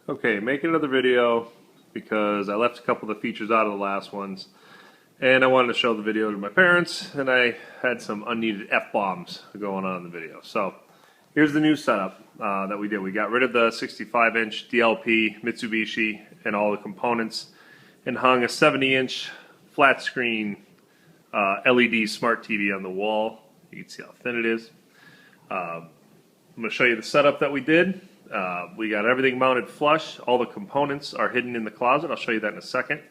Okay, making another video because I left a couple of the features out of the last ones, and I wanted to show the video to my parents, and I had some unneeded F-bombs going on in the video. So here's the new setup that we did. We got rid of the 65-inch DLP Mitsubishi and all the components and hung a 70-inch flat screen LED smart TV on the wall. You can see how thin it is. I'm going to show you the setup that we did. We got everything mounted flush. All the components are hidden in the closet. I'll show you that in a second.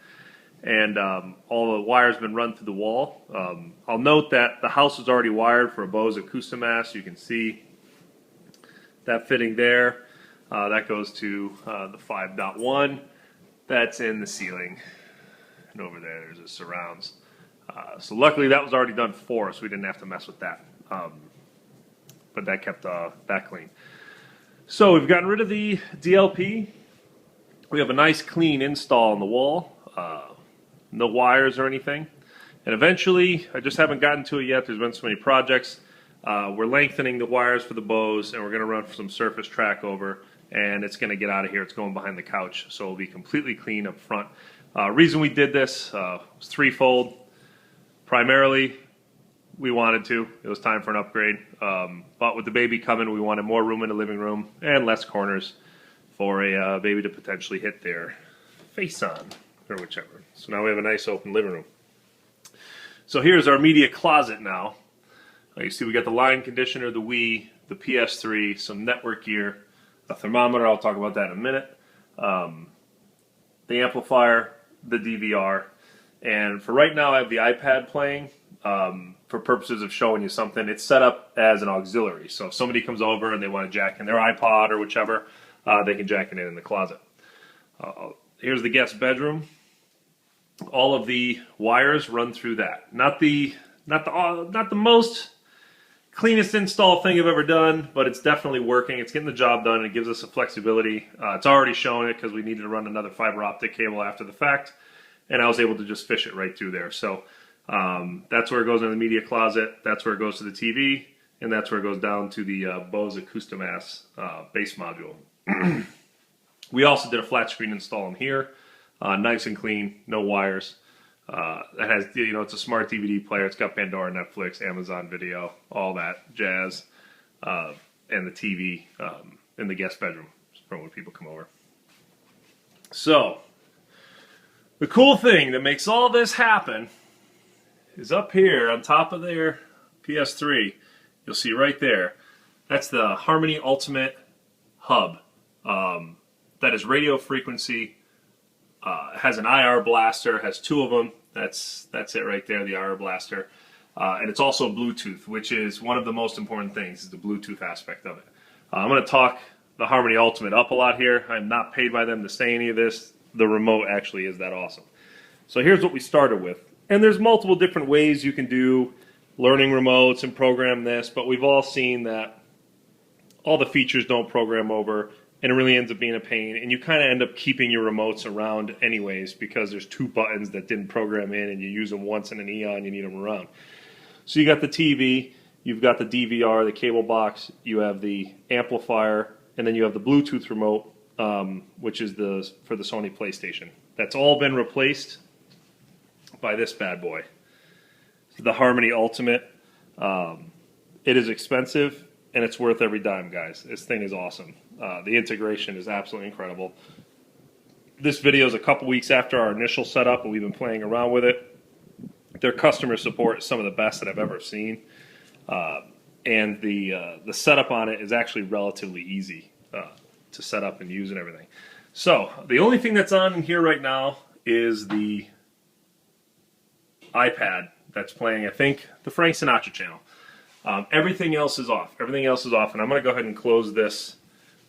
And all the wires have been run through the wall. I'll note that the house was already wired for a Bose Acoustimass. You can see that fitting there. That goes to the 5.1. That's in the ceiling. And over there, there's a surrounds. So luckily that was already done for us. We didn't have to mess with that. But that kept that clean. So we've gotten rid of the DLP. We have a nice clean install on the wall. No wires or anything. And eventually, I just haven't gotten to it yet. There's been so many projects. We're lengthening the wires for the Bose, and we're going to run some surface track over, and it's going to get out of here. It's going behind the couch, so it'll be completely clean up front. Reason we did this was threefold. Primarily, we wanted to. It was time for an upgrade. But with the baby coming, we wanted more room in the living room and less corners for a baby to potentially hit their face on or whichever. So now we have a nice open living room. So here's our media closet now. You see we got the line conditioner, the Wii, the PS3, some network gear, a thermometer. I'll talk about that in a minute. The amplifier, the DVR. And for right now, I have the iPad playing for purposes of showing you something. It's set up as an auxiliary. So if somebody comes over and they want to jack in their iPod or whichever, they can jack it in the closet. Here's the guest bedroom. All of the wires run through that. Not the most cleanest install thing I've ever done, but it's definitely working. It's getting the job done, and it gives us a flexibility. It's already showing it because we needed to run another fiber optic cable after the fact, and I was able to just fish it right through there. So that's where it goes in the media closet, that's where it goes to the TV, and that's where it goes down to the Bose Acoustimass base module. We also did a flat screen install in here, nice and clean, no wires. It has, it's a smart DVD player. It's got Pandora, Netflix, Amazon Video, all that jazz, and the TV in the guest bedroom for when people come over. So the cool thing that makes all this happen is up here on top of their PS3. You'll see right there. That's the Harmony Ultimate hub. That is radio frequency. Has an IR blaster. Has two of them. That's it right there, the IR blaster. And it's also Bluetooth, which is one of the most important things, is the Bluetooth aspect of it. I'm going to talk the Harmony Ultimate up a lot here. I'm not paid by them to say any of this. The remote actually is that awesome. So here's what we started with. And there's multiple different ways you can do learning remotes and program this, but we've all seen that all the features don't program over, and it really ends up being a pain, and you kind of end up keeping your remotes around anyways because there's two buttons that didn't program in, and you use them once in an eon, you need them around. So you got the TV, you've got the DVR, the cable box, you have the amplifier, and then you have the Bluetooth remote, which is for the Sony PlayStation. That's all been replaced by this bad boy, the Harmony Ultimate. It is expensive, and it's worth every dime, guys. This thing is awesome. The integration is absolutely incredible. This video is a couple weeks after our initial setup, and we've been playing around with it. Their customer support is some of the best that I've ever seen. And the setup on it is actually relatively easy to set up and use and everything. So the only thing that's on in here right now is the iPad that's playing, I think, the Frank Sinatra channel. Everything else is off. Everything else is off, and I'm going to go ahead and close this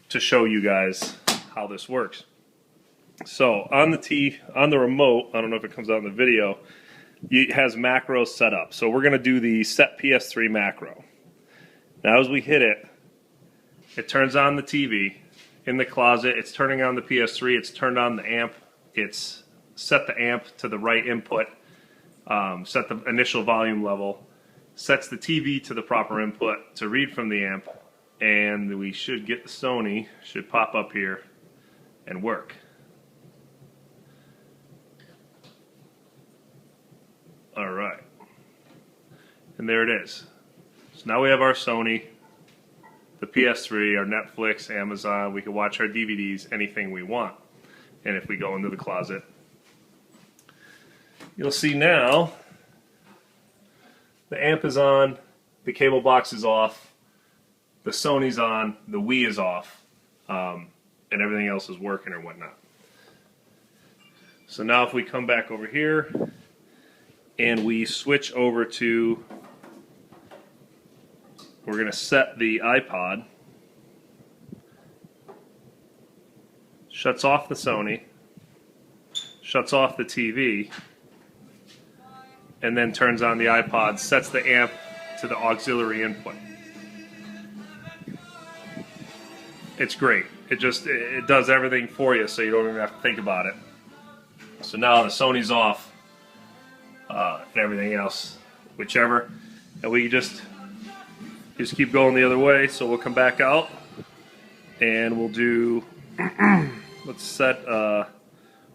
to show you guys how this works. So on the remote, I don't know if it comes out in the video, it has macros set up. So we're going to do the set PS3 macro. Now as we hit it, it turns on the TV in the closet. It's turning on the PS3. It's turned on the amp. It's set the amp to the right input. Set the initial volume level. Sets the TV to the proper input to read from the amp, and we should get the Sony, should pop up here, and work. All right. And there it is. So now we have our Sony, the PS3, our Netflix, Amazon. We can watch our DVDs, anything we want. And if we go into the closet, you'll see now the amp is on, the cable box is off, the Sony's on, the Wii is off, and everything else is working or whatnot. So now if we come back over here and we switch over to, we're going to set the iPod, shuts off the Sony, shuts off the TV, and then turns on the iPod, sets the amp to the auxiliary input. It's great. It does everything for you, so you don't even have to think about it. So now the Sony's off, and everything else, whichever, and we just keep going the other way. So we'll come back out, and we'll do. We'll set the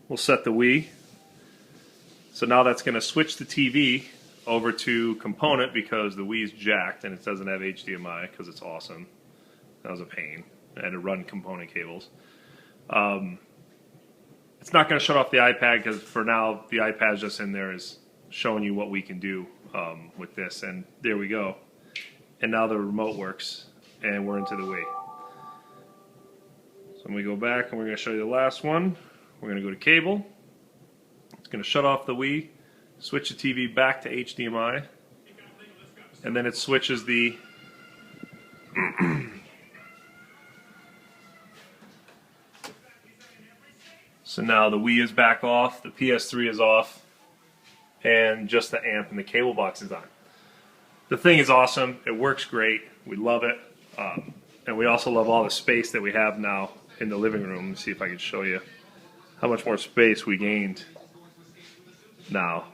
Wii. So now that's going to switch the TV over to component because the Wii's jacked and it doesn't have HDMI because it's awesome. That was a pain. I had to run component cables. It's not going to shut off the iPad because for now the iPad's just in there is showing you what we can do with this. And there we go. And now the remote works and we're into the Wii. So when we go back and we're going to show you the last one, we're going to go to cable. It's going to shut off the Wii, switch the TV back to HDMI, and then it switches the so now the Wii is back off, the PS3 is off, and just the amp and the cable box is on. The thing is awesome. It works great. We love it. And we also love all the space that we have now in the living room. Let's see if I can show you how much more space we gained now.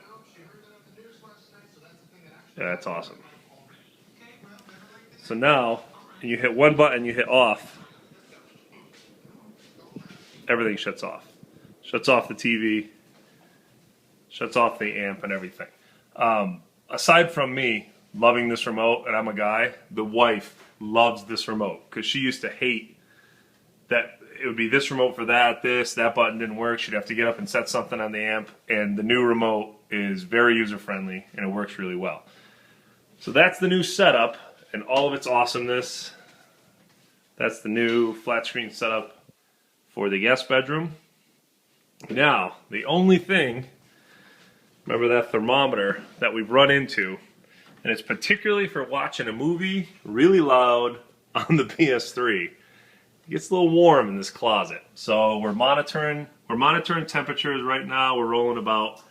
Yeah, that's awesome. So now, when you hit one button, you hit off, everything shuts off. Shuts off the TV, shuts off the amp and everything. Aside from me loving this remote, and I'm a guy, the wife loves this remote because she used to hate that it would be this remote for that button didn't work. She'd have to get up and set something on the amp, and the new remote is very user-friendly, and it works really well. So that's the new setup, and all of its awesomeness. That's the new flat screen setup for the guest bedroom. Now, the only thing, remember that thermometer that we've run into, and it's particularly for watching a movie really loud on the PS3. It gets a little warm in this closet. So we're monitoring temperatures right now. We're rolling about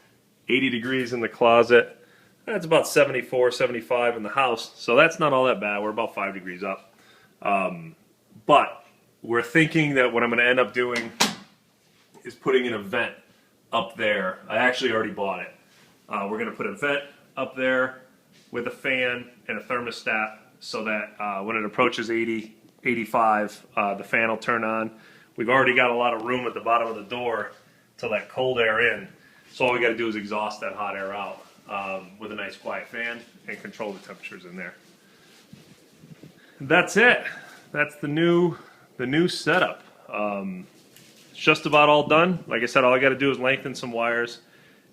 80 degrees in the closet. That's about 74, 75 in the house. So that's not all that bad. We're about 5 degrees up. But we're thinking that what I'm going to end up doing is putting in a vent up there. I actually already bought it. We're going to put a vent up there with a fan and a thermostat so that when it approaches 80, 85, the fan will turn on. We've already got a lot of room at the bottom of the door to let cold air in. So all we got to do is exhaust that hot air out with a nice quiet fan and control the temperatures in there. That's it. That's the new setup. It's just about all done. Like I said, all I got to do is lengthen some wires,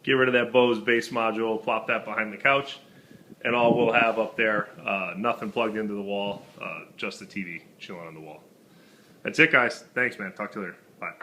get rid of that Bose base module, plop that behind the couch, and all we'll have up there, nothing plugged into the wall, just the TV chilling on the wall. That's it, guys. Thanks, man. Talk to you later. Bye.